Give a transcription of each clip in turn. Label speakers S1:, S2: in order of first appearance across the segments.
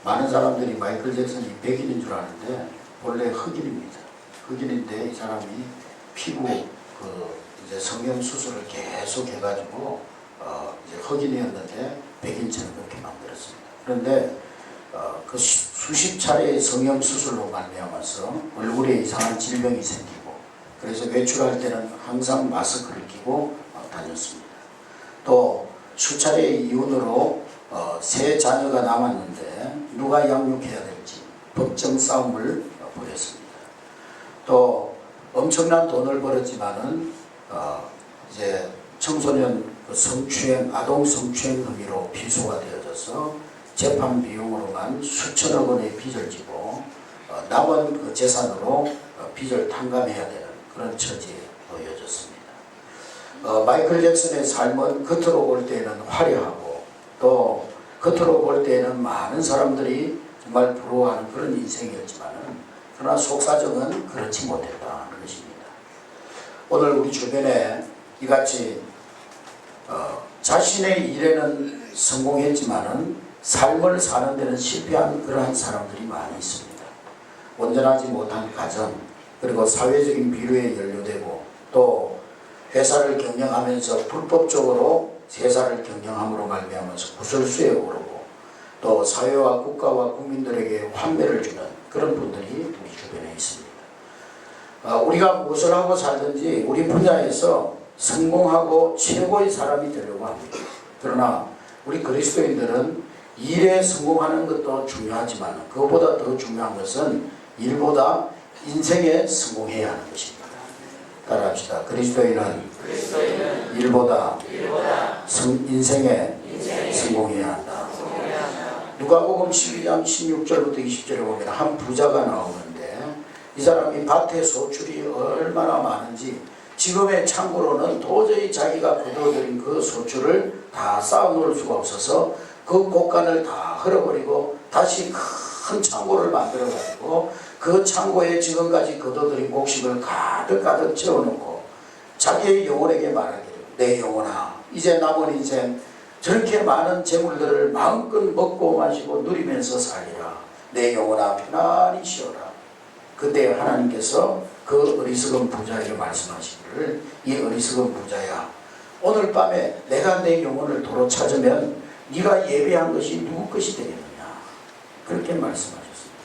S1: 많은 사람들이 마이클 잭슨이 백인인 줄 아는데 본래 흑인입니다. 흑인인데 이 사람이 피부 이제 성형 수술을 계속 해가지고 이제 흑인이었는데 백인처럼 그렇게 만들었습니다. 그런데 그 수십 차례의 성형 수술로 말미암아서 얼굴에 이상한 질병이 생기고 그래서 외출할 때는 항상 마스크를 끼고 다녔습니다. 또 수차례의 이혼으로 세 자녀가 남았는데 누가 양육해야 될지 법정 싸움을 벌였습니다. 또 엄청난 돈을 벌었지만은 이제 청소년 성추행, 아동 성추행 혐의로 기소가 되어져서 재판 비용으로만 수천억 원의 빚을 지고 남은 그 재산으로 빚을 탕감해야 되는 그런 처지에 놓여졌습니다. 마이클 잭슨의 삶은 겉으로 볼 때는 화려하고 또 겉으로 볼 때는 많은 사람들이 정말 부러워하는 그런 인생이었지만은 그러나 속사정은 그렇지 못했다는 것입니다. 오늘 우리 주변에 이같이 자신의 일에는 성공했지만은 삶을 사는 데는 실패한 그러한 사람들이 많이 있습니다. 온전하지 못한 가정, 그리고 사회적인 비류에 연루되고 또 회사를 경영하면서 불법적으로 회사를 경영함으로 말미암아서 구설수에 오르고 또 사회와 국가와 국민들에게 환멸을 주는 그런 분들이 우리 주변에 있습니다. 우리가 무엇을 하고 살든지 우리 분야에서 성공하고 최고의 사람이 되려고 합니다. 그러나 우리 그리스도인들은 일에 성공하는 것도 중요하지만 그것보다 더 중요한 것은 일보다 인생에 성공해야 하는 것입니다. 따라합시다. 그리스도인은 일보다 인생에 성공해야 한다. 누가복음 12장 16절부터 20절에 보면 한 부자가 나오는데 이 사람이 밭에 소출이 얼마나 많은지 지금의 창고로는 도저히 자기가 거둬들인 그 소출을 다 쌓아놓을 수가 없어서 그 곳간을 다 헐어버리고 다시 큰 창고를 만들어가지고 그 창고에 지금까지 거둬들인 곡식을 가득가득 채워놓고 자기의 영혼에게 말하기를 내 영혼아 이제 남은 인생 저렇게 많은 재물들을 마음껏 먹고 마시고 누리면서 살리라. 내 영혼아 편안히 쉬어라. 그때 하나님께서 그 어리석은 부자에게 말씀하시기를 이 어리석은 부자야 오늘 밤에 내가 내 영혼을 도로 찾으면 네가 예배한 것이 누구 것이 되겠느냐 그렇게 말씀하셨습니다.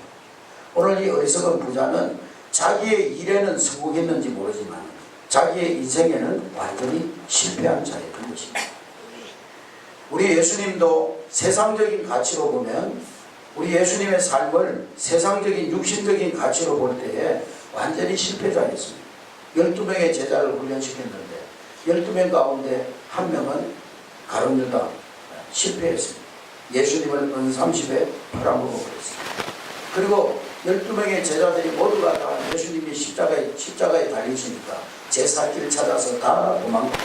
S1: 오늘 이 어리석은 부자는 자기의 일에는 성공했는지 모르지만 자기의 인생에는 완전히 실패한 자였던 것입니다. 우리 예수님도 세상적인 가치로 보면 우리 예수님의 삶을 세상적인 육신적인 가치로 볼 때에 완전히 실패자였습니다. 12명의 제자를 훈련시켰는데 12명 가운데 한 명은 가룟유다 실패했습니다. 예수님을 은30에 팔아먹어버렸습니다. 그리고 12명의 제자들이 모두가 다 예수님이 십자가에 달리시니까 제 살길을 찾아서 다 도망갔습니다.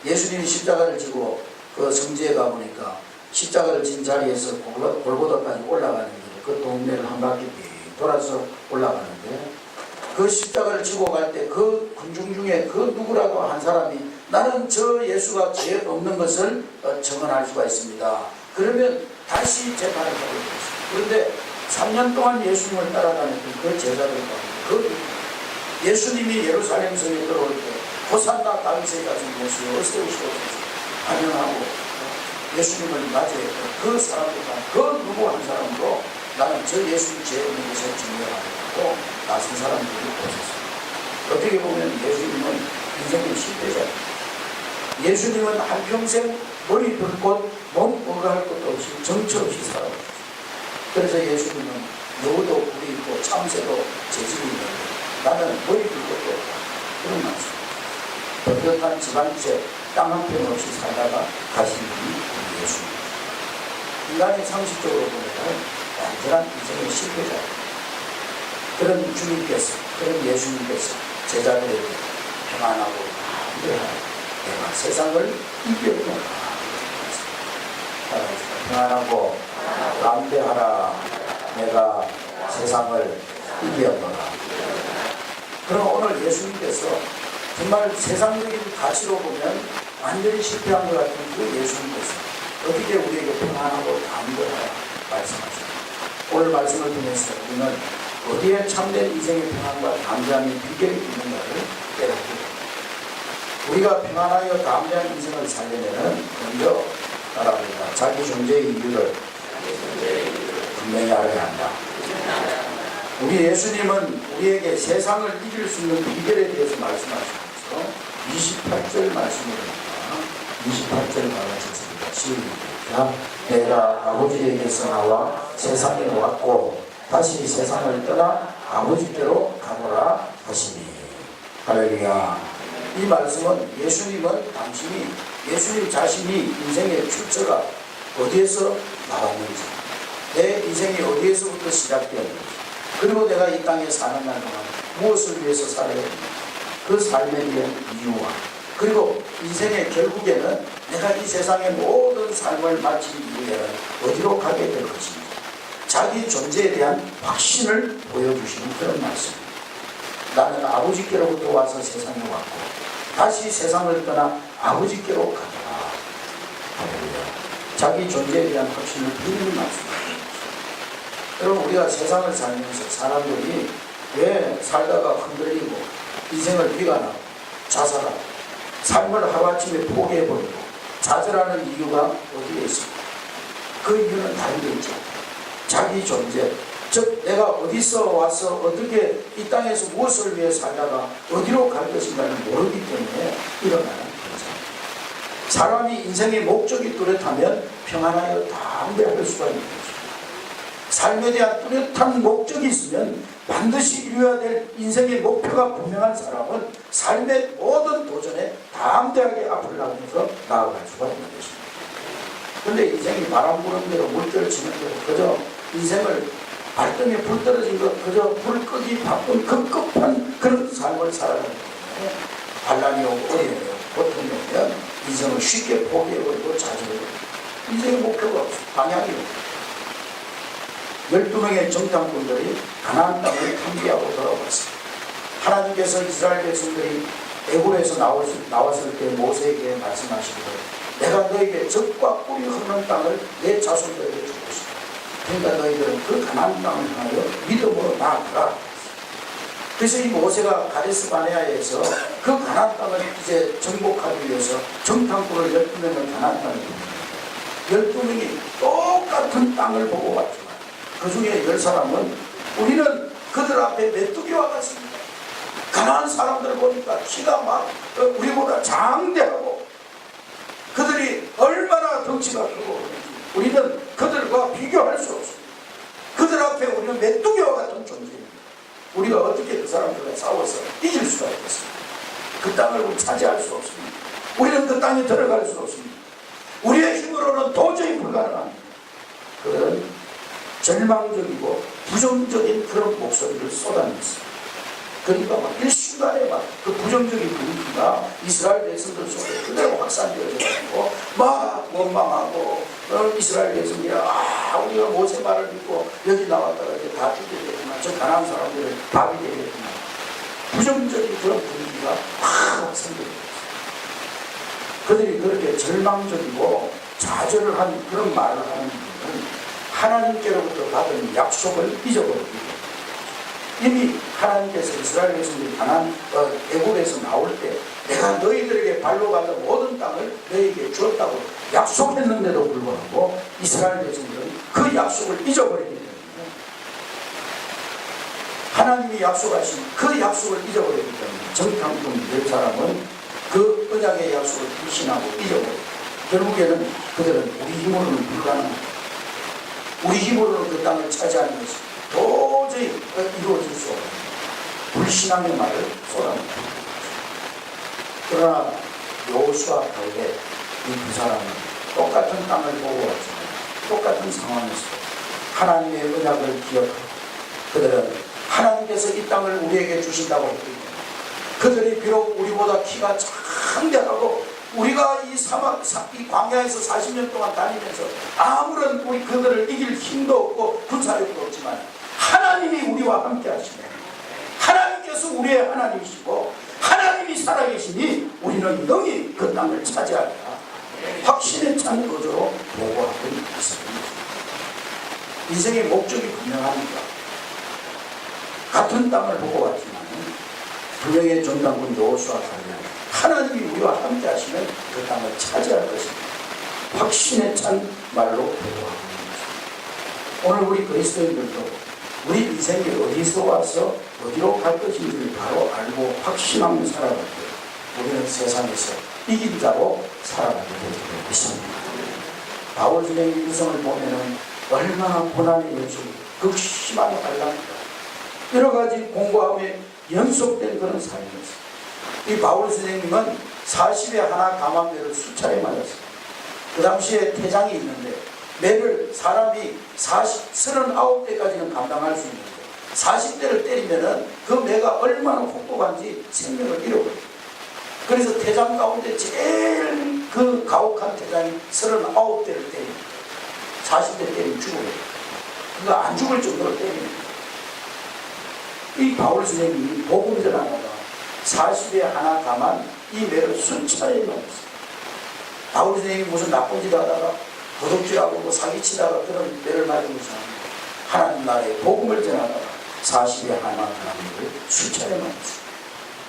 S1: 예수님이 십자가를 지고 그 성지에 가보니까 십자가를 진 자리에서 골고다까지 올라가는 길, 그 동네를 한 바퀴 돌아서 올라가는데 그 십자가를 지고 갈 때 그 군중 중에 그 누구라도 한 사람이 나는 저 예수가 죄 없는 것을 증언할 수가 있습니다. 그러면 다시 재판을 하게 되었습니다. 그런데 3년 동안 예수님을 따라다녔던 그 제자들 가운데 그 예수님이 예루살렘 성에 들어올 때 호산나 다윗의 자손 예수 어서 오시옵소서 환영하고 예수님을 맞이했던 그 사람들과 그 누구 한 사람도 나는 저 예수님 죄 없는 것을 증명하고 나선 사람들이 없었습니다. 어떻게 보면 예수님은 인생의 실패자입니다. 예수님은 한평생 머리 둘 곳, 몸 보호할 것도 없이 정처 없이 살아왔습니다. 그래서 예수님은 여우도 뿔이 있고 참새도 재질이 있는데 나는 머리 둘 것도 없다. 그런 말씀. 번듯한 집안채 땅 한 편 없이 살다가 가신 분이 예수입니다. 인간의 상식적으로 보면 완전한 인생의 실패자입니다. 그런 주님께서, 그런 예수님께서 제자들에게 평안하고 담대하라. 내가 세상을 이겼노라. 평안하고 담대하라. 내가 세상을 이겼노라. 그럼 오늘 예수님께서 정말 세상적인 가치로 보면 완전히 실패한 것 같은 그 예수님께서 어떻게 우리에게 평안하고 담대하라 말씀하십니까? 오늘 말씀을 통해서 우리는 어디에 참된 인생의 평안과 담대함의 비결이 있는가를 깨닫게 됩니다. 우리가 평안하여 담대한 인생을 살려내는 먼저 따라합니다. 자기 존재의 이유를 분명히 알아야 한다. 우리 예수님은 우리에게 세상을 이길 수 있는 비결에 대해서 말씀하시면서 28절 말씀입니다. 28절 말하셨습니다. 시작. 내가 아버지에게서 나와 세상에 왔고 다시 세상을 떠나 아버지께로 가노라 하시니. 할렐루야. 이 말씀은 예수님은 당신이 예수님 자신이 인생의 출처가 어디에서 나왔는지, 내 인생이 어디에서부터 시작되었는지, 그리고 내가 이 땅에 사는 날 동안 무엇을 위해서 살아야 되는지, 그 삶에 대한 이유와, 그리고 인생의 결국에는 내가 이 세상의 모든 삶을 마친 이후에는 어디로 가게 될 것인지 자기 존재에 대한 확신을 보여주시는 그런 말씀입니다. 나는 아버지께로부터 와서 세상에 왔고 다시 세상을 떠나 아버지께로 가더라. 자기 존재에 대한 확신을 보이는 말씀입니다. 여러분, 우리가 세상을 살면서 사람들이 왜 살다가 흔들리고 인생을 비관하고 자살하고 삶을 하루아침에 포기해버리고 좌절하는 이유가 어디에 있습니까? 그 이유는 다른 데 있죠. 자기 존재, 즉 내가 어디서 와서 어떻게 이 땅에서 무엇을 위해 살다가 어디로 갈 것인가를 모르기 때문에 일어나는 거죠. 사람이 인생의 목적이 뚜렷하면 평안하여 담대할 수가 있는 거죠. 삶에 대한 뚜렷한 목적이 있으면 반드시 이루어야 될 인생의 목표가 분명한 사람은 삶의 모든 도전에 담대하게 앞을 나가면서 나아갈 수가 있는 것입니다. 그런데 인생이 바람 부는 대로 물결 치는 대로 그저 인생을 발등에 불 떨어진 것 그저 불 끄기 바쁜 급급한 그런 삶을 살아가기 때문에 반란이 오고 어려움이 오고 고통이 오면 인생을 쉽게 포기해버리고 좌절해버리고 인생의 목표가 없어. 방향이 없어. 12명의 정탐꾼들이 가나안 땅을 탐비하고 돌아왔습니다. 하나님께서 이스라엘 백성들이 애굽에서 나왔을 때 모세에게 말씀하시기를 내가 너에게 젖과 꿀이 흐르는 땅을 내 자손들에게 주고 싶다. 그러니까 너희들은 그 가나안 땅을 향하여 믿음으로 나아가라. 그래서 이 모세가 가데스 바네아에서 그 가나안 땅을 이제 정복하기 위해서 정탐꾼을 12명을 가나안 땅에 보냅니다. 12명이 똑같은 땅을 보고 왔지만 그 중에 10사람은 우리는 그들 앞에 메뚜기와 같습니다. 가난한 사람들을 보니까 키가 막 우리보다 장대하고 그들이 얼마나 덩치가 크고 우리는 그들과 비교할 수 없습니다. 그들 앞에 우리는 메뚜기와 같은 존재입니다. 우리가 어떻게 그 사람들과 싸워서 이길 수가 있겠습니까? 그 땅을 차지할 수 없습니다. 우리는 그 땅에 들어갈 수 없습니다. 우리의 힘으로는 도저히 불가능합니다. 그들은 절망적이고 부정적인 그런 목소리를 쏟아냈습니다. 그러니까 막 일순간에 막 그 부정적인 분위기가 이스라엘 백성들 속에 그대로 확산되어져가지고 막 원망하고 이스라엘 백성들이 우리가 모세 말을 믿고 여기 나왔다가 이제 다 죽게 되겠구나. 저 가난한 사람들을 밥이 되겠구나. 부정적인 그런 분위기가 확 확산되어졌어요. 그들이 그렇게 절망적이고 좌절을 한 그런 말을 하는 이유는 하나님께로부터 받은 약속을 잊어버리기 때문에 이미 하나님께서 이스라엘 백성들이 가나안 애굽에서 나올 때 내가 너희들에게 발로 받은 모든 땅을 너희에게 주었다고 약속했는데도 불구하고 이스라엘 백성들은 그 약속을 잊어버리기 때문에 하나님이 약속하신 그 약속을 잊어버리기 때문에 정탐꾼 10사람은 그 언약의 약속을 불신하고 잊어버리고 결국에는 그들은 우리 힘으로는 불가능합니다. 우리 힘으로는 그 땅을 차지하는 것이 도저히 이루어질 수 없는 불신앙의 말을 쏟아냅니다. 그러나 여호수아 갈렙 이 두 사람은 똑같은 땅을 보고 왔지만 똑같은 상황에서 하나님의 언약을 기억하고 그들은 하나님께서 이 땅을 우리에게 주신다고 했기 때문에 그들이 비록 우리보다 키가 장대하고 우리가 이 광야에서 40년 동안 다니면서 아무런 우리 그들을 이길 힘도 없고 군사력도 없지만 하나님이 우리와 함께 하시네. 하나님께서 우리의 하나님이시고 하나님이 살아계시니 우리는 영이 그 땅을 차지하리라. 확신에 찬 거저로 보고하고 있습니다. 인생의 목적이 분명합니다. 같은 땅을 보고 왔지만 분명히 전당군 여호수아 가면 하나님이 우리와 함께 하시면 그 땅을 차지할 것입니다. 확신에 찬 말로 보고하고 있습니다. 오늘 우리 그리스도인들도 우리 인생이 어디서 와서 어디로 갈 것인지를 바로 알고 확신하며 살아갈 때 우리는 세상에서 이긴 자로 살아가게 될 것입니다. 바울 선생의 인생을 보면은 얼마나 고난의 연속이 극심한 환란입니다. 여러 가지 공고함에 연속된 그런 삶이었습니다. 이 바울 선생님은 40에 하나 감암매를 수차례 맞았습니다. 그 당시에 태장이 있는데 매를 사람이 39대까지는 감당할 수 있는데 40대를 때리면은 그 매가 얼마나 혹독한지 생명을 잃어버립니다. 그래서 태장 가운데 제일 그 가혹한 태장이 39대를 때립니다. 40대 때리면 죽어요. 그거 안 죽을 정도로 때립니다. 이 바울 선생님이 복음 전하다가 40에 하나 감한 이 매를 수차례 맞았어요. 바울 선생님이 무슨 나쁜 짓 하다가 도둑질하고 뭐 사기치다가 그런 매를 맞은 것이 아니고 하나님 나라의 복음을 전하다가 40에 하나 감한 매를 수차례 맞았어요.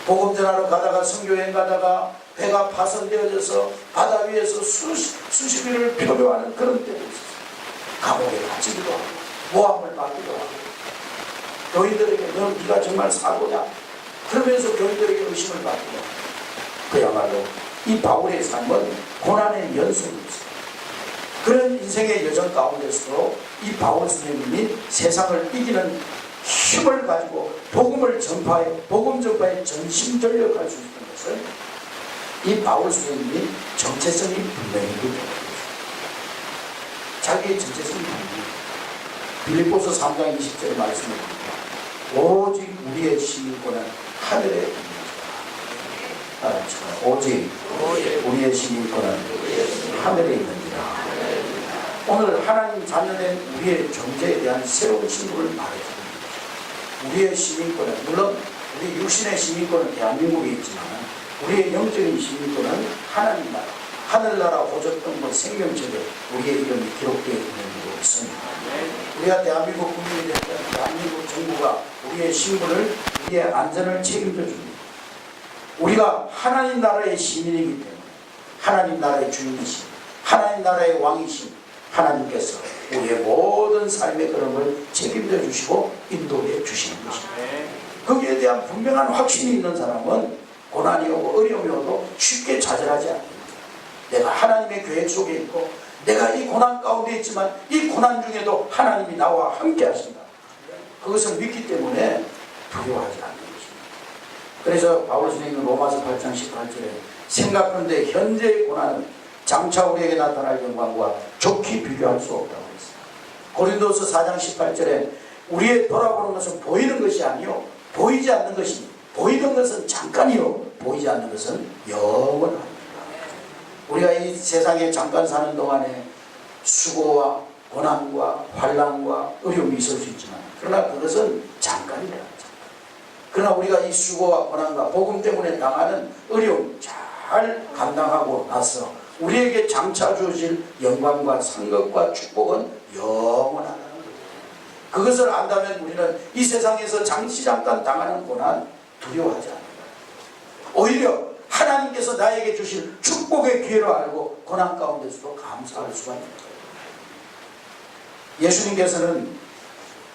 S1: 복음 전하러 가다가 선교여행 가다가 배가 파손되어져서 바다 위에서 수십 일을 표류하는 그런 때도 있었어요. 감옥에 갇히기도 하고 모함을 받기도 하고 교인들에게 너 네가 정말 사고냐? 그러면서 교인들에게 의심을 받기도 하고 그야말로 이 바울의 삶은 고난의 연속이었어요. 그런 인생의 여정 가운데서도 이 바울 선생님이 세상을 이기는 힘을 가지고 복음 전파에 전심전력할 수 있는 것은 이 바울 선생님이 정체성이 분명히 있습니다. 자기의 정체성이 분명히 빌립보서 3장 20절의 말씀을 보니까 오직 우리의 시민권은 하늘에 있는 자라. 오직 우리의 시민권은 하늘에 있는지라. 오늘 하나님 자녀된 우리의 존재에 대한 새로운 신분을 말해줍니다. 우리의 시민권은 물론 우리 육신의 시민권은 대한민국에 있지만 우리의 영적인 시민권은 하나님 나라 하늘나라 호적동본 생명책에 우리의 이름이 기록되어 있는 것으로 있습니다. 우리가 대한민국 국민이 됐던 대한민국 정부가 우리의 신분을 우리의 안전을 책임져 줍니다. 우리가 하나님 나라의 시민이기 때문에 하나님 나라의 주인이신 하나님 나라의 왕이신 하나님께서 우리의 모든 삶의 걸음을 책임져 주시고 인도해 주시는 것입니다. 거기에 대한 분명한 확신이 있는 사람은 고난이 오고 어려움이 오도 쉽게 좌절하지 않습니다. 내가 하나님의 계획 속에 있고 내가 이 고난 가운데 있지만 이 고난 중에도 하나님이 나와 함께 하신다. 그것을 믿기 때문에 두려워하지 않는 것입니다. 그래서 바울 선생님은 로마서 8장 18절에 생각하는데 현재의 고난은 장차 우리에게 나타날 영광과 좋게 비교할 수 없다고 했습니다. 고린도서 4장 18절에 우리의 돌아보는 것은 보이는 것이 아니요 보이지 않는 것이 보이는 것은 잠깐이요 보이지 않는 것은 영원합니다. 우리가 이 세상에 잠깐 사는 동안에 수고와 고난과 환난과 어려움이 있을 수 있지만 그러나 그것은 잠깐이다. 그러나 우리가 이 수고와 고난과 복음 때문에 당하는 어려움 잘 감당하고 나서 우리에게 장차 주어질 영광과 상급과 축복은 영원하다는 거예요. 그것을 안다면 우리는 이 세상에서 잠깐 당하는 고난 두려워하지 않는다. 오히려 하나님께서 나에게 주실 축복의 기회로 알고 고난 가운데서도 감사할 수가 있는 거예요. 예수님께서는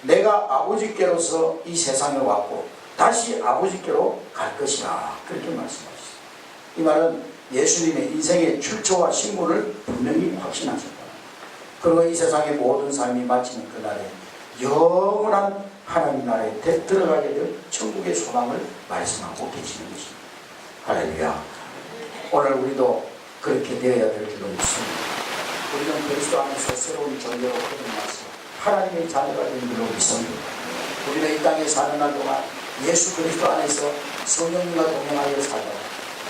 S1: 내가 아버지께로서 이 세상에 왔고 다시 아버지께로 갈 것이라 그렇게 말씀하셨어요. 이 말은 예수님의 인생의 출처와 신분을 분명히 확신하셨다. 그리고 이 세상의 모든 삶이 마치는 그날에 영원한 하나님 나라에 들어가게 될 천국의 소망을 말씀하고 계시는 것입니다. 할렐루야. 오늘 우리도 그렇게 되어야 될 줄로 믿습니다. 우리는 그리스도 안에서 새로운 존재로 거듭나서 하나님의 자녀가 된 줄로 믿습니다. 우리는 이 땅에 사는 날 동안 예수 그리스도 안에서 성령님과 동행하여 살다가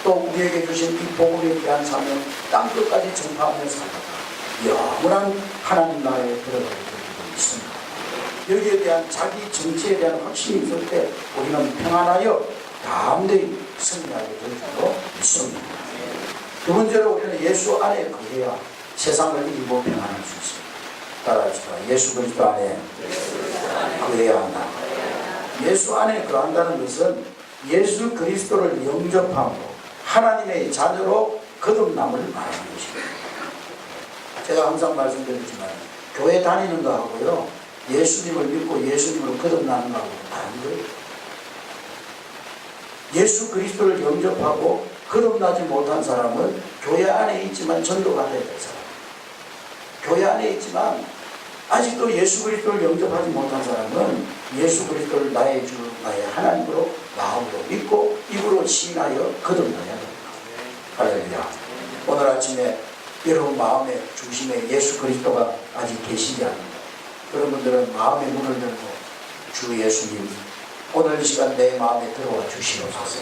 S1: 또 우리에게 주신 이 복음에 대한 사명 땅끝까지 전파하며 살다가 영원한 하나님 나라에 들어가게 될 줄로 믿습니다. 여기에 대한 자기 정체에 대한 확신이 있을 때 우리는 평안하여 담대히 승리하게 될 줄로 믿습니다. 두 번째로 우리는 예수 안에 거해야 세상을 이기고 평안할 수 있습니다. 따라합시다. 예수 그리스도 안에 거해야 한다. 예수 안에 거한다는 것은 예수 그리스도를 영접하고 하나님의 자녀로 거듭남을 말하는 것입니다. 제가 항상 말씀드리지만 교회 다니는 거하고요, 예수님을 믿고 예수님으로 거듭나는 거하고 다른 거예요. 예수 그리스도를 영접하고 거듭나지 못한 사람은 교회 안에 있지만 전도가 돼야 될 사람, 교회 안에 있지만 아직도 예수 그리스도를 영접하지 못한 사람은 예수 그리스도를 나의 주 나의 하나님으로 마음으로 믿고 입으로 시인하여 거듭나야 됩니다. 할렐루야. 오늘 아침에 여러분 마음의 중심에 예수 그리스도가 아직 계시지 않는다. 그런 분들은 마음의 문을 열고 주 예수님 오늘 이 시간 내 마음에 들어와 주시옵소서.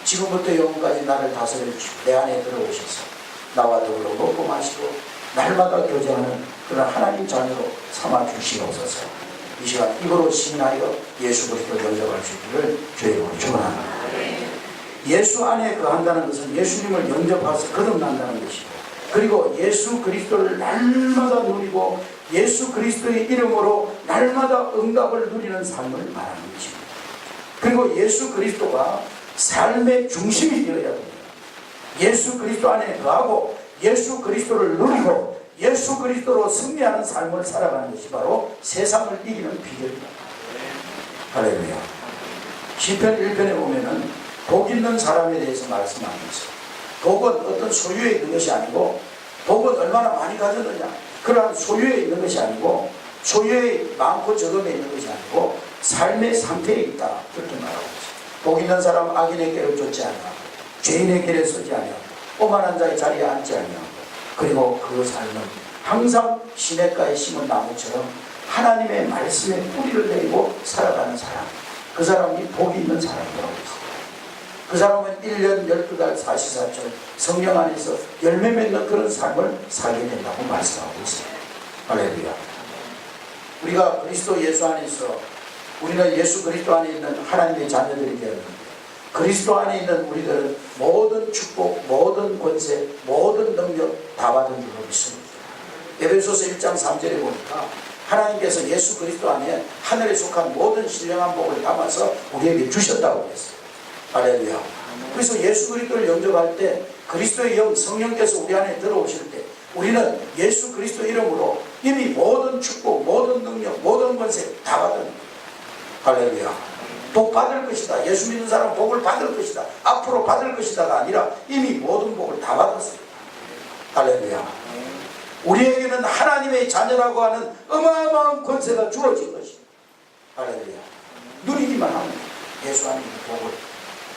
S1: 지금부터 영원까지 나를 다스려 주시고 내 안에 들어오셔서 나와 더불어 먹고 마시고 날마다 교제하는 그런 하나님 자녀로 삼아 주시옵소서. 이 시간 입으로 시인하여 예수 그리스도를 영접할 수 있기를 주의 이름으로 축원합니다. 예수 안에 거한다는 것은 예수님을 영접해서 거듭난다는 것이고, 그리고 예수 그리스도를 날마다 누리고 예수 그리스도의 이름으로 날마다 응답을 누리는 삶을 말하는 것입니다. 그리고 예수 그리스도가 삶의 중심이 되어야 됩니다. 예수 그리스도 안에 거하고 예수 그리스도를 누리고 예수 그리스도로 승리하는 삶을 살아가는 것이 바로 세상을 이기는 비결입니다. 할렐루야. 시편 1편에 보면은 복 있는 사람에 대해서 말씀하면서 복은 어떤 소유에 있는 것이 아니고, 복은 얼마나 많이 가졌느냐 그러한 소유에 있는 것이 아니고, 소유에 많고 적음에 있는 것이 아니고 삶의 상태에 있다, 그렇게 말하고 있습니다. 복 있는 사람은 악인의 길을 쫓지 아니하고 죄인의 길에 서지 아니하고 오만한 자의 자리에 앉지 아니하고, 그리고 그 삶은 항상 시냇가에 심은 나무처럼 하나님의 말씀에 뿌리를 내리고 살아가는 사람, 그 사람이 복이 있는 사람이라고 했습니다. 그 사람은 1년 12달 44절 성령 안에서 열매 맺는 그런 삶을 살게 된다고 말씀하고 있습니다. 할렐루야. 우리가 그리스도 예수 안에서 우리는 예수 그리스도 안에 있는 하나님의 자녀들이 되었는데, 그리스도 안에 있는 우리들은 모든 축복, 모든 권세, 모든 능력 다 받은 줄로 믿습니다. 에베소서 1장 3절에 보니까 하나님께서 예수 그리스도 안에 하늘에 속한 모든 신령한 복을 담아서 우리에게 주셨다고 했어요. 할렐루야. 그래서 예수 그리스도를 영접할 때 그리스도의 영 성령께서 우리 안에 들어오실 때 우리는 예수 그리스도 이름으로 이미 모든 축복, 모든 능력, 모든 권세 다 받은 거예요. 할렐루야. 복 받을 것이다, 예수 믿는 사람은 복을 받을 것이다, 앞으로 받을 것이다가 아니라 이미 모든 복을 다 받았습니다. 할렐루야. 우리에게는 하나님의 자녀라고 하는 어마어마한 권세가 주어진 것입니다. 할렐루야. 누리기만 하면 예수 안에 있는 복을,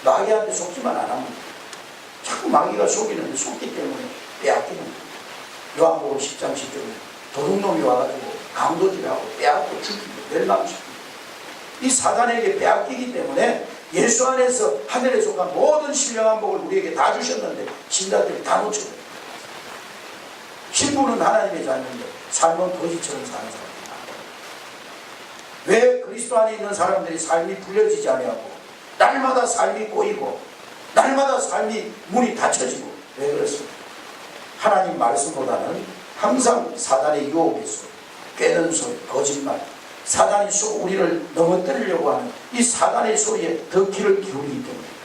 S1: 마귀한테 속지만 안 하면 자꾸 마귀가 속이는데 속기 때문에 빼앗기는 거예요. 요한복음 10장 10절에 도둑놈이 와가지고 강도질하고 빼앗고 죽이고 멸망시키고, 이 사단에게 빼앗기기 때문에 예수 안에서 하늘에 속한 모든 신령한 복을 우리에게 다 주셨는데 신자들이 다 놓쳐버려요. 신부는 하나님의 자녀인데 삶은 거지처럼 사는 사람입니다. 왜 그리스도 안에 있는 사람들이 삶이 불려지지 아니하고 날마다 삶이 꼬이고 날마다 삶이 문이 닫혀지고, 왜 그렇습니까? 하나님 말씀보다는 항상 사단의 유혹의 소리, 깨는 소리, 거짓말, 사단이 우리를 넘어뜨리려고 하는 이 사단의 소리에 더 귀를 기울이기 때문입니다.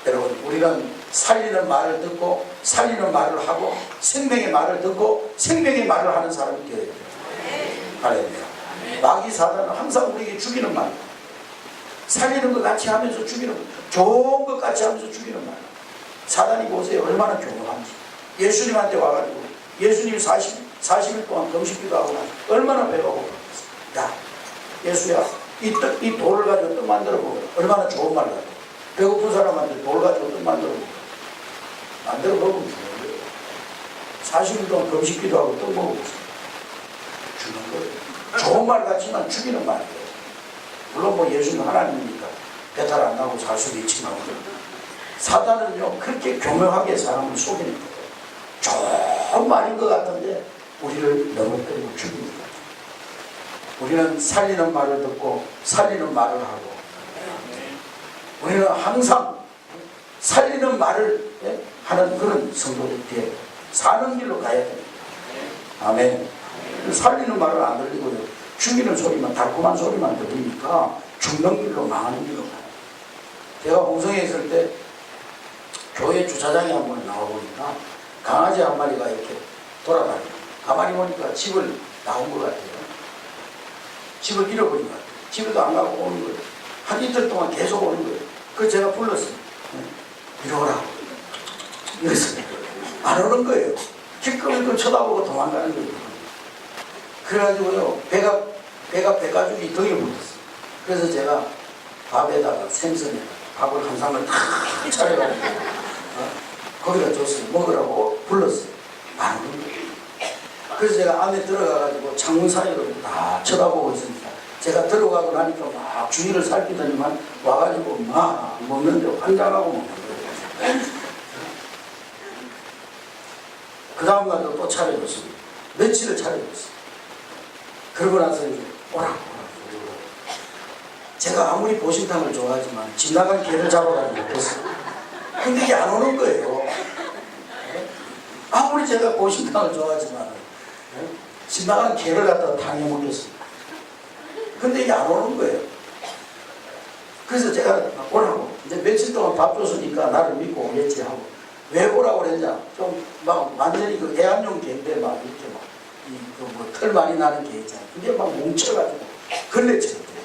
S1: 여러분, 우리는 살리는 말을 듣고 살리는 말을 하고 생명의 말을 듣고 생명의 말을 하는 사람이 되어야 됩니다. 할렐루야. 마귀 사단은 항상 우리에게 죽이는 말, 살리는 것 같이 하면서 죽이는 말, 좋은 것 같이 하면서 죽이는 말. 사단이 보세요, 얼마나 교묘한지. 예수님한테 와가지고 예수님이 40일 동안 금식기도 하고 나서 얼마나 배가 고팠겠어요. 야, 예수야, 이 돌을 가지고 떡 만들어 먹어라. 얼마나 좋은 말 같아. 배고픈 사람한테 돌 가지고 떡 만들어 먹어라. 만들어 먹으면 주는 거예요. 40일 동안 금식기도 하고 떡 먹고 주는 거예요. 좋은 말 같지만 죽이는 말이에요. 물론 뭐 예수는 하나님이니까 배탈 안 나고 잘 수도 있지만, 사단은요 그렇게 교묘하게 사람을 속이는 거예요. 좋은 말인 것 같은데 우리를 넘어뜨리고 죽입니다. 우리는 살리는 말을 듣고 살리는 말을 하고, 우리는 항상 살리는 말을 하는 그런 성도들 뒤에 사는 길로 가야 됩니다. 아멘. 살리는 말은 안 들리고요. 죽이는 소리만, 달콤한 소리만 들리니까 죽는 길로 망하는 길로 가요. 제가 홍성에 있을 때 교회 주차장에 한번 나와보니까 강아지 한 마리가 이렇게 돌아다니고 가만히 보니까 집을 나온 것 같아요. 집을 잃어버린 것 같아요. 집에도 안 가고 오는 거예요. 한 이틀 동안 계속 오는 거예요. 그래서 제가 불렀어요. 이리 오라고. 이랬어요. 안 오는 거예요. 힐끔힐끔 쳐다보고 도망가는 거예요. 그래가지고요, 배가 배가죽이 등에 붙었어요. 그래서 제가 밥에다가 생선에다가 밥을 한 상을 다 차려가지고 거기다 줬어요. 먹으라고 불렀어요. 안 오는 거예요. 그래서 제가 안에 들어가가지고 창문 사이로 다 쳐다보고 있으니까 제가 들어가고 나니까 막 주위를 살피더니만 와가지고 막 먹는데 환장하고 먹는 거예요. 그 다음날도 또 차려줬습니다. 며칠을 차려줬어요. 그러고 나서 이제 오라고. 제가 아무리 보신탕을 좋아하지만 지나간 개를 잡아가지고 못했어요. 근데 이게 안 오는 거예요. 아무리 제가 보신탕을 좋아하지만 지나간 개를 갖다가 당해 먹겠습니다. 근데 이게 안 오는 거예요. 그래서 제가 오라고. 이제 며칠 동안 밥 줬으니까 나를 믿고 오겠지 하고. 왜 오라고 그랬냐? 좀 막 완전히 그 애완용 개인데 막 이렇게 막 털 많이 나는 개 있잖아요. 그게 막 뭉쳐가지고 걸레처럼 돼요.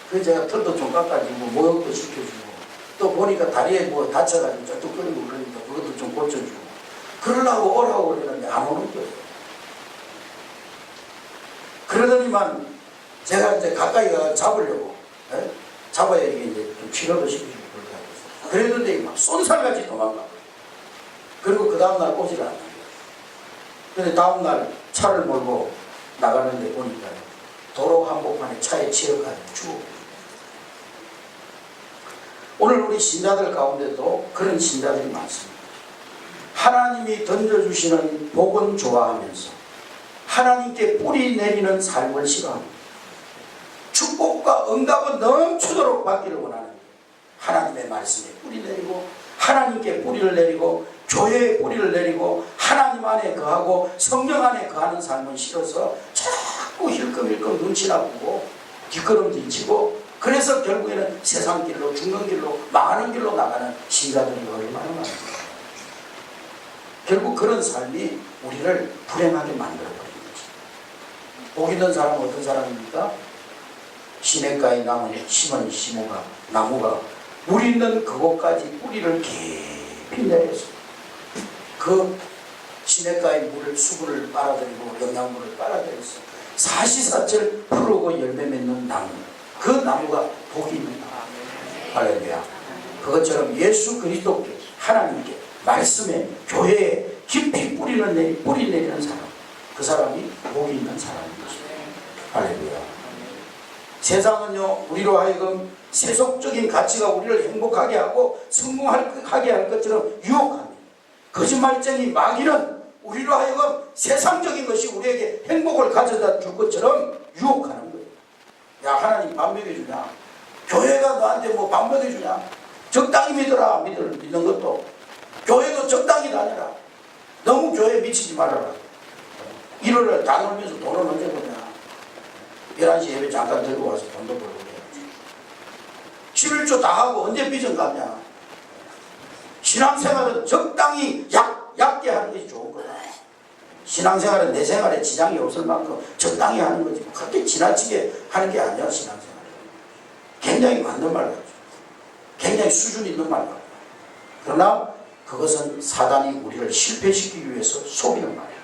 S1: 그래서 제가 털도 좀 깎아주고 모욕도 시켜주고 또 보니까 다리에 뭐 다쳐가지고 쩔뚝거리고 그러니까 그것도 좀 고쳐주고 그러려고 오라고 그러는데 안 오는 거예요. 그러더니만 제가 이제 가까이 가 잡으려고 잡아야 이게 이제 좀 치료도 시키고 그랬는데 막 쏜살같이 도망가. 그리고 그 다음날 오질 않아요. 근데 다음날 차를 몰고 나가는데 보니까 도로 한복판에 차에 치여가지고 죽어. 오늘 우리 신자들 가운데도 그런 신자들이 많습니다. 하나님이 던져주시는 복은 좋아하면서 하나님께 뿌리 내리는 삶을 싫어합니다. 축복과 응답은 넘치도록 받기를 원하는 하나님의 말씀에 뿌리 내리고 하나님께 뿌리를 내리고 교회에 뿌리를 내리고 하나님 안에 거하고 성령 안에 거하는 삶은 싫어서 자꾸 힐끔힐끔 눈치 나쁘고 뒷걸음질 치고 그래서 결국에는 세상 길로 죽는 길로 망하는 길로 나가는 신자들이 얼마나 많습니까? 결국 그런 삶이 우리를 불행하게 만들어버리는 거죠. 복 있는 사람은 어떤 사람입니까? 시냇가에 심은 나무가 물 있는 그곳까지 뿌리를 깊이 내려서 그 시냇가의 물을 수분을 빨아들이고 영양분을 빨아들여서 사시사철 푸르고 열매 맺는 나무, 그 나무가 복이 있는 나무. 할렐루야. 그것처럼 예수 그리스도께 하나님께 말씀에 교회에 깊이 뿌리 내리는 사람, 그 사람이 복이 있는 사람인 것입니다. 할렐루야. 세상은요 우리로 하여금 세속적인 가치가 우리를 행복하게 하고 성공하게 할 것처럼 유혹합니다. 거짓말쟁이 마귀는 우리로 하여금 세상적인 것이 우리에게 행복을 가져다 줄 것처럼 유혹하는 거예요. 야 하나님 밥 먹여주냐? 교회가 너한테 뭐 밥 먹여주냐? 적당히 믿어라. 믿는 것도 교회도 적당히 다녀라. 너무 교회에 미치지 말아라. 일요일날 다 놀면서 돈을 언제 버냐? 11시 예배 잠깐 들고 와서 돈도 벌고 해야지. 11조 다 하고 언제 빚은 갚냐? 신앙생활은 적당히 얕게 하는 것이 좋은 거다. 신앙생활은 내 생활에 지장이 없을 만큼 적당히 하는 거지. 그렇게 지나치게 하는 게 아니야. 신앙생활은 굉장히 맞는 말 같죠. 굉장히 수준 있는 말 같죠. 그러나 그것은 사단이 우리를 실패시키기 위해서 속이는 말이에요.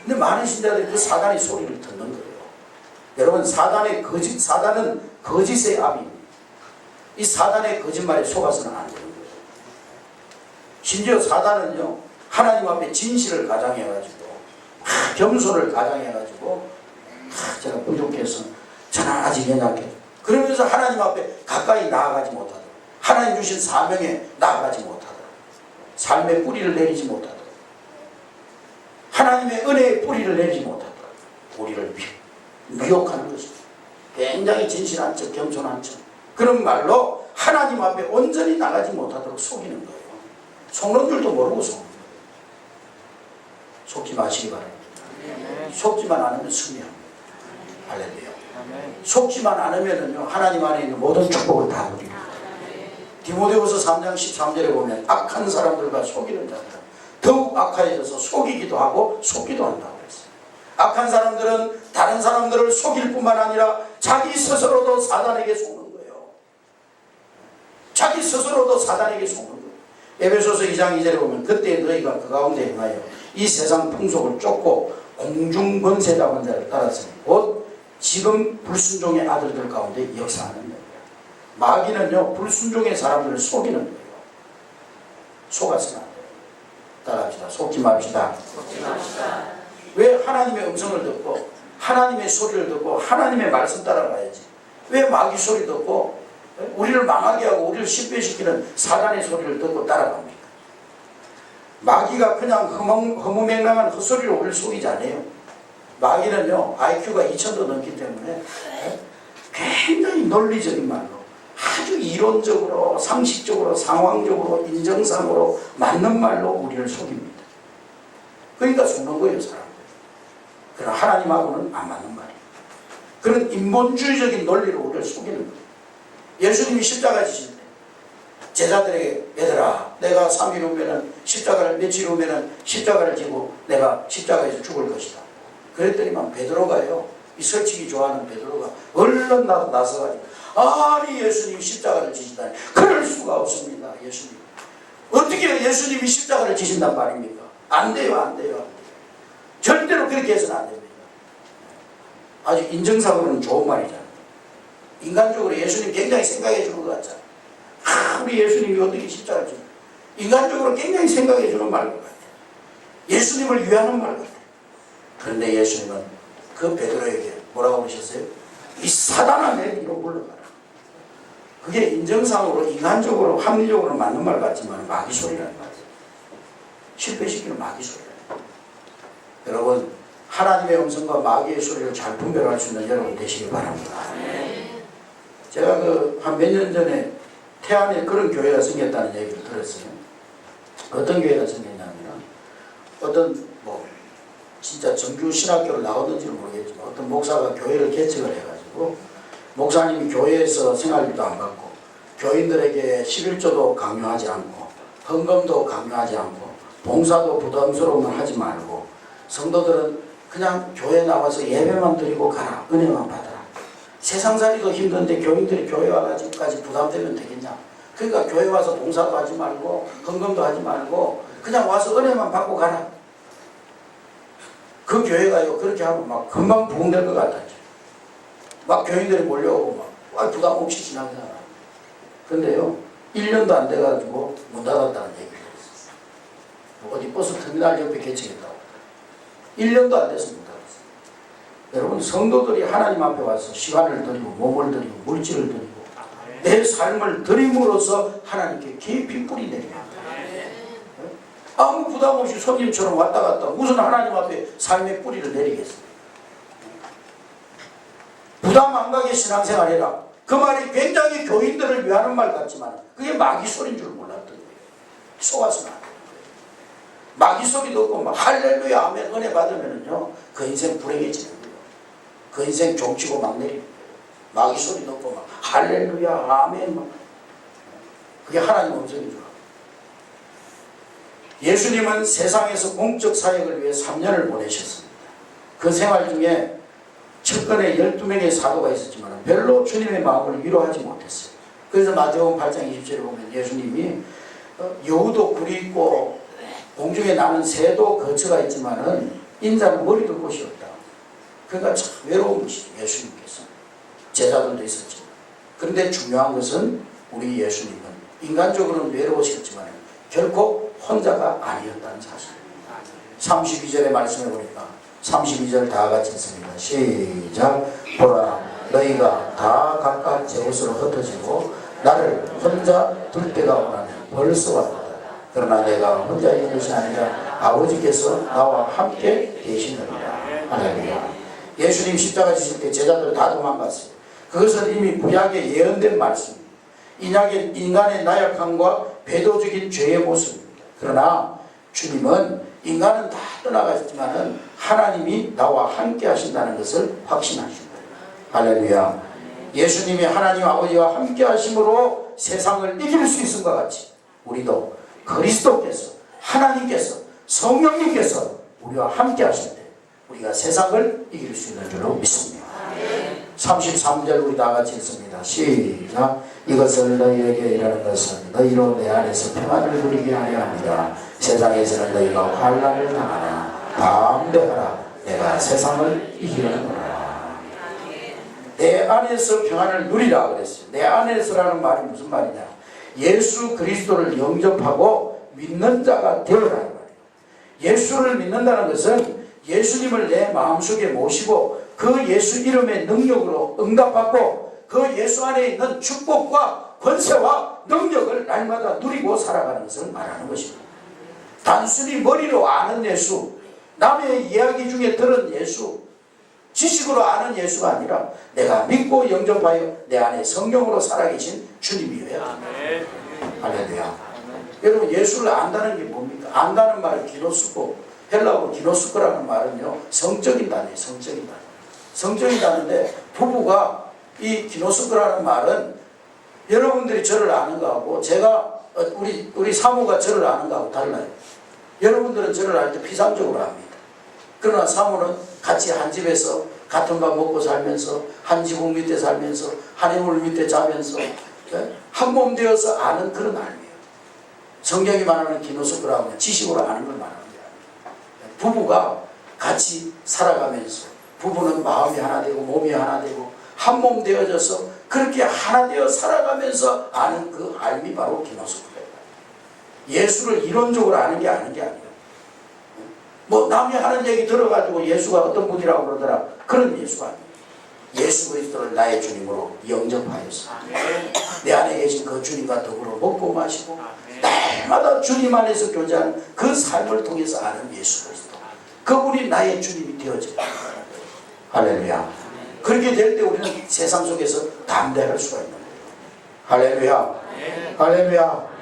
S1: 근데 많은 신자들이 그 사단의 소리를 듣는 거예요. 여러분 사단은 거짓의 압입니다. 이 사단의 거짓말에 속아서는 안 되는 거예요. 심지어 사단은요 하나님 앞에 진실을 가장해가지고 겸손을 가장해가지고 제가 부족해서 저는 아직 연약해 그러면서 하나님 앞에 가까이 나아가지 못하도록 하나님 주신 사명에 나아가지 못하도록 삶의 뿌리를 내리지 못하도록 하나님의 은혜의 뿌리를 내리지 못하도록 우리를 미혹하는 것입니다. 굉장히 진실한 척 겸손한 척 그런 말로 하나님 앞에 온전히 나가지 못하도록 속이는 거예요. 속는 줄도 모르고 속는 거예요. 속지 마시기 바랍니다. 속지만 않으면 승리합니다. 할렐루야. 속지만 않으면은요, 하나님 안에 있는 모든 축복을 다 누립니다. 디모데후서 3장 13절에 보면 악한 사람들과 속이는 자들은 더욱 악해져서 속이기도 하고 속기도 한다고 했어요. 악한 사람들은 다른 사람들을 속일 뿐만 아니라 자기 스스로도 사단에게 속는 거예요. 자기 스스로도 사단에게 속는 거예요. 에베소서 2장 2절에 보면 그때 너희가 그 가운데 행하여 이 세상 풍속을 쫓고 공중권세 잡은 자를 따랐으니 곧 지금 불순종의 아들들 가운데 역사하는 거예요. 마귀는요, 불순종의 사람들을 속이는 거예요. 속아서는 안 돼요. 따라합시다. 속지 맙시다. 왜 하나님의 음성을 듣고 하나님의 소리를 듣고 하나님의 말씀 따라가야지. 왜 마귀 소리 듣고 우리를 망하게 하고 우리를 실패시키는 사단의 소리를 듣고 따라갑니까? 마귀가 그냥 허무맹랑한 헛소리로 우리를 속이지 않아요. 마귀는요, IQ가 2000도 넘기 때문에 굉장히 논리적인 말로 아주 이론적으로 상식적으로 상황적으로 인정상으로 맞는 말로 우리를 속입니다. 그러니까 속는 거예요, 사람들. 그러나 하나님하고는 안 맞는 말이에요. 그런 인본주의적인 논리로 우리를 속이는 거예요. 예수님이 십자가 지실 때 제자들에게 얘들아, 내가 3일 후면은 십자가를 며칠 후면은 십자가를 지고 내가 십자가에서 죽을 것이다. 그랬더니만 베드로가요, 이 설치기 좋아하는 베드로가 얼른 나서가지고 아니 예수님이 십자가를 지신다니 그럴 수가 없습니다. 예수님 어떻게 예수님이 십자가를 지신단 말입니까? 안 돼요, 안 돼요, 안 돼요. 절대로 그렇게 해서는 안 됩니다. 아주 인정상으로는 좋은 말이잖아요. 인간적으로 예수님 굉장히 생각해 주는 것 같잖아요. 우리 예수님이 어떻게 십자가를 지나? 인간적으로 굉장히 생각해 주는 말 같아요. 예수님을 위하는 말 같아요. 그런데 예수님은 그 베드로에게 뭐라고 하셨어요? 이 사단아, 내 뒤로 물러가라. 그게 인정상으로 인간적으로 합리적으로 맞는 말 같지만 마귀 소리라는 말이에요. 실패시키는 마귀 소리라는 말이에요. 여러분, 하나님의 음성과 마귀의 소리를 잘 분별할 수 있는 여러분 되시기 바랍니다. 제가 한 몇 년 전에 태안에 그런 교회가 생겼다는 얘기를 들었어요. 어떤 교회가 생겼냐면 어떤 진짜 정규 신학교를 나오는지는 모르겠지만 어떤 목사가 교회를 개척을 해가지고 목사님이 교회에서 생활비도 안 받고 교인들에게 11조도 강요하지 않고 헌금도 강요하지 않고 봉사도 부담스러움을 하지 말고 성도들은 그냥 교회 나와서 예배만 드리고 가라. 은혜만 받아라. 세상살이도 힘든데 교인들이 교회 와가지고까지 부담되면 되겠냐. 그러니까 교회 와서 봉사도 하지 말고 헌금도 하지 말고 그냥 와서 은혜만 받고 가라. 그 교회가요, 그렇게 하면 막 금방 부흥될 것 같았죠. 막 교인들이 몰려오고 막 부담 없이 지나가잖아. 근데요, 1년도 안 돼가지고 문 닫았다는 얘기를 했었어요. 어디 버스 터미널 옆에 개척했다고. 1년도 안 돼서 문 닫았어요. 여러분, 성도들이 하나님 앞에 와서 시간을 드리고 몸을 드리고 물질을 드리고 내 삶을 드림으로써 하나님께 깊이 뿌리 내려야 합니다. 아무 부담 없이 손님처럼 왔다 갔다 무슨 하나님 앞에 삶의 뿌리를 내리겠어요. 부담 안 가게 신앙생활 해라. 그 말이 굉장히 교인들을 위하는 말 같지만 그게 마귀 소리인 줄 몰랐던 거예요. 속아서는 안 되는 거예요. 마귀 소리 듣고 막 할렐루야 아멘 은혜 받으면은요, 그 인생 불행해지는 거예요. 그 인생 종치고 막 내리는 거예요. 마귀 소리 듣고 막 할렐루야 아멘 막 그게 하나님 음성인 줄 알아요. 예수님은 세상에서 공적 사역을 위해 3년을 보내셨습니다. 그 생활 중에 첫번에 12명의 사도가 있었지만 별로 주님의 마음을 위로하지 못했어요. 그래서 마태복음 8장 20절에 보면 예수님이 여우도 굴이 있고 공중에 나는 새도 거처가 있지만은 인자는 머리 둘 곳이 없다. 그러니까 참 외로운 것이죠. 예수님께서. 제자들도 있었죠. 그런데 중요한 것은 우리 예수님은 인간적으로는 외로우셨지만 결코 혼자가 아니었다는 사실입니다. 32절의 말씀해 보니까 32절 다 같이 읽습니다. 시작. 보라, 너희가 다 각각 제 옷으로 흩어지고 나를 혼자 둘 때가 오나니 벌써 왔다. 그러나 내가 혼자 있는 것이 아니라 아버지께서 나와 함께 계시느니라. 할렐루야. 예수님 십자가 지실 때 제자들 다 도망갔어요. 그것은 이미 구약에 예언된 말씀입니다. 인약의 인간의 나약함과 배도적인 죄의 모습입니다. 그러나 주님은 인간은 다 떠나가셨지만은 하나님이 나와 함께 하신다는 것을 확신하신 거예요. 할렐루야. 예수님이 하나님 아버지와 함께 하심으로 세상을 이길 수 있은 것 같이 우리도 그리스도께서, 하나님께서, 성령님께서 우리와 함께 하실 때 우리가 세상을 이길 수 있는 줄로 믿습니다. 33절 우리 다 같이 읽습니다. 시작. 이것을 너희에게 이르는 것은 너희로 내 안에서 평안을 누리게 하려 합니다. 세상에서는 너희가 환난을 당하나 담대하라. 내가 세상을 이기려노라. 내 안에서 평안을 누리라 그랬어요. 내 안에서라는 말이 무슨 말이냐? 예수 그리스도를 영접하고 믿는 자가 되어라는 말이에요. 예수를 믿는다는 것은 예수님을 내 마음속에 모시고 그 예수 이름의 능력으로 응답받고 그 예수 안에 있는 축복과 권세와 능력을 날마다 누리고 살아가는 것을 말하는 것입니다. 단순히 머리로 아는 예수, 남의 이야기 중에 들은 예수, 지식으로 아는 예수가 아니라 내가 믿고 영접하여 내 안에 성령으로 살아계신 주님이어야 합니다. 할렐루야. 여러분, 예수를 안다는 게 뭡니까? 안다는 말은 기노스코, 헬라어로 기노스코라는 말은요, 성적인 단어예요. 성적인 단어. 성적인 단어인데, 부부가 이 기노스코라는 말은 여러분들이 저를 아는 거하고 제가 우리 사모가 저를 아는 거하고 달라요. 여러분들은 저를 알 때 피상적으로 압니다. 그러나 사모는 같이 한 집에서 같은 밥 먹고 살면서 한 지붕 밑에 살면서 한 이불 밑에 자면서 한 몸 되어서 아는 그런 알이에요. 성경이 말하는 기노스코라고 하면 지식으로 아는 걸 말하는 거예요. 부부가 같이 살아가면서 부부는 마음이 하나 되고 몸이 하나 되고 한 몸 되어져서 그렇게 하나 되어 살아가면서 아는 그 알미 바로 기노스코예요. 예수를 이론적으로 아는 게 아니에요. 뭐 남이 하는 얘기 들어가지고 예수가 어떤 분이라고 그러더라, 그런 예수가 아니에요. 예수 그리스도를 나의 주님으로 영접하였어. 내 안에 계신 그 주님과 더불어 먹고 마시고 날마다 주님 안에서 교제하는 그 삶을 통해서 아는 예수 그리스도, 그분이 나의 주님이 되어져요. 할렐루야. 그렇게 될 때 우리는 세상 속에서 담대할 수가 있는 거예요. 할렐루야. 할렐루야.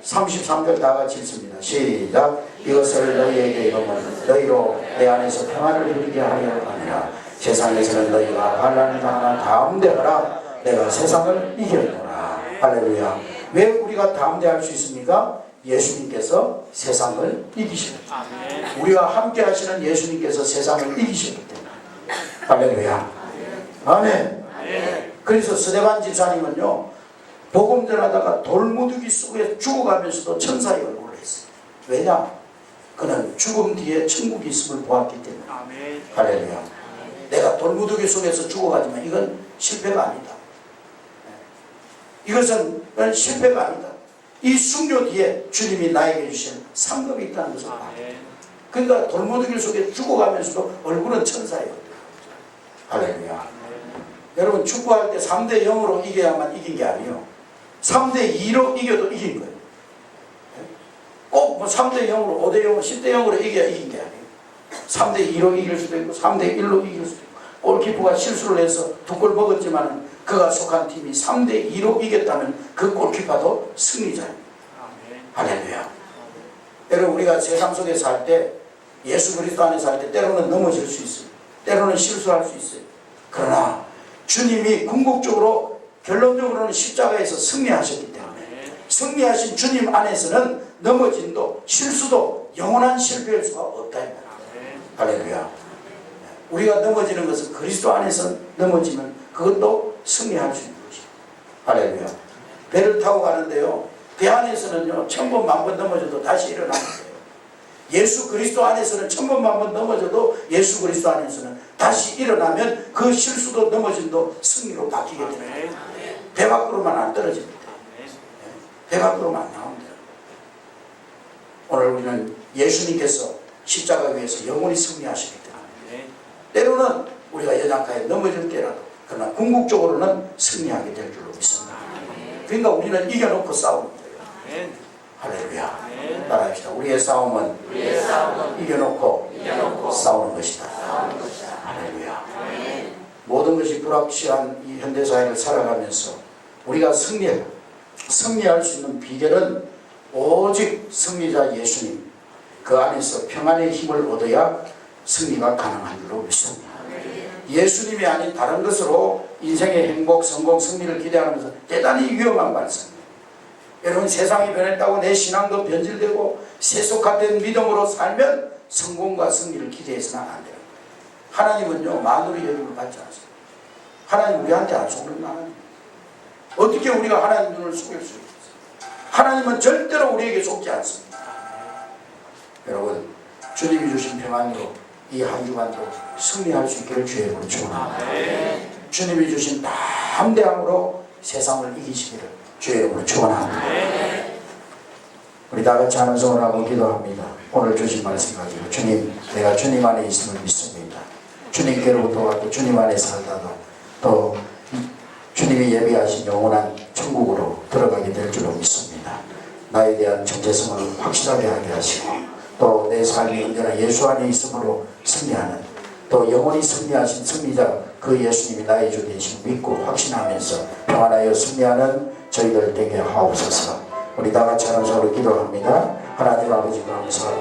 S1: 33절 다 같이 읽습니다. 시작. 이것을 너희에게 이르면 너희로 내 안에서 평안을 누리게 하려 함이라. 세상에서는 너희가 환난을 당하나 담대하라. 내가 세상을 이겼노라. 할렐루야. 왜 우리가 담대할 수 있습니까? 예수님께서 세상을 이기셨기 때문에. 우리와 함께 하시는 예수님께서 세상을 이기셨기 때문에. 할렐루야. 아멘. 그래서 스데반 집사님은요, 복음 전하다가 돌무더기 속에 죽어가면서도 천사의 얼굴을 했어요. 왜냐? 그는 죽음 뒤에 천국이 있음을 보았기 때문에. 아멘. 할렐루야. 내가 돌무더기 속에서 죽어가지만 이건 실패가 아니다. 이것은 실패가 아니다. 이 순교 뒤에 주님이 나에게 주신 상급이 있다는 것을 봤다. 그러니까 돌무더기 속에 죽어가면서도 얼굴은 천사예요. 할렐루야. 여러분, 축구할 때 3대 0으로 이겨야만 이긴 게 아니에요. 3대 2로 이겨도 이긴 거예요. 꼭 뭐 3대 0으로, 5대 0으로, 10대 0으로 이겨야 이긴 게 아니에요. 3대 2로 이길 수도 있고 3대 1로 이길 수도 있고, 골키퍼가 실수를 해서 2골 먹었지만 그가 속한 팀이 3대 2로 이겼다면 그 골키퍼도 승리자입니다. 할렐루야. 여러분, 우리가 세상 속에 살 때, 예수 그리스도 안에 살 때 때로는 넘어질 수 있어요. 때로는 실수할 수 있어요. 그러나 주님이 궁극적으로 결론적으로는 십자가에서 승리하셨기 때문에 승리하신 주님 안에서는 넘어짐도 실수도 영원한 실패할 수가 없다. 할렐루야. 우리가 넘어지는 것은 그리스도 안에서 넘어지면 그것도 승리할 수 있는 것이에요. 할렐루야. 배를 타고 가는데요, 배 안에서는요 1000번 1000번 넘어져도 다시 일어나는 거예요. 예수 그리스도 안에서는 1000번 1000번 넘어져도 예수 그리스도 안에서는 다시 일어나면 그 실수도 넘어짐도 승리로 바뀌게 됩니다. 배 밖으로만 안 떨어집니다. 배 밖으로만 안 나옵니다. 오늘 우리는 예수님께서 십자가 위에서 영원히 승리하시기 때문에 때로는 우리가 연약하게 넘어질 때라도 그러나 궁극적으로는 승리하게 될 줄로 믿습니다. 그러니까 우리는 이겨놓고 싸우는 거예요. 할렐루야. 따라합시다. 우리의 싸움은 이겨놓고 싸우는 것이다. 할렐루야. 모든 것이 불확실한 이 현대사회를 살아가면서 우리가 승리할 수 있는 비결은 오직 승리자 예수님, 그 안에서 평안의 힘을 얻어야 승리가 가능한 줄로 믿습니다. 예수님이 아닌 다른 것으로 인생의 행복, 성공, 승리를 기대하면서 대단히 위험한 말씀입니다. 여러분, 세상이 변했다고 내 신앙도 변질되고 세속화된 믿음으로 살면 성공과 승리를 기대해서는 안 돼요. 하나님은요, 마누리 여김을 받지 않습니다. 하나님 우리한테 안 속는 하나님. 어떻게 우리가 하나님 눈을 속일 수 있어요? 하나님은 절대로 우리에게 속지 않습니다. 여러분, 주님이 주신 평안으로 이 한 주간도 승리할 수 있기를 주의 이름으로 축원합니다. 주님이 주신 담대함으로 세상을 이기시기를 주의 이름으로 축원합니다. 우리 다 같이 하는 손을 하고 기도합니다. 오늘 주신 말씀 가지고 주님, 내가 주님 안에 있음을 믿습니다. 주님께로부터 왔고 주님 안에 살다가 또 주님이 예비하신 영원한 천국으로 들어가게 될 줄로 믿습니다. 나에 대한 정체성을 확실하게 하게 하시고 또 내 삶이 언제나 예수 안에 있음으로 승리하는, 또 영원히 승리하신 승리자 그 예수님이 나의 주 되신 믿고 확신하면서 평안하여 승리하는 저희들 되게 하옵소서. 우리 다 같이 하나님으로 기도합니다. 하나님 아버지 감사합니다.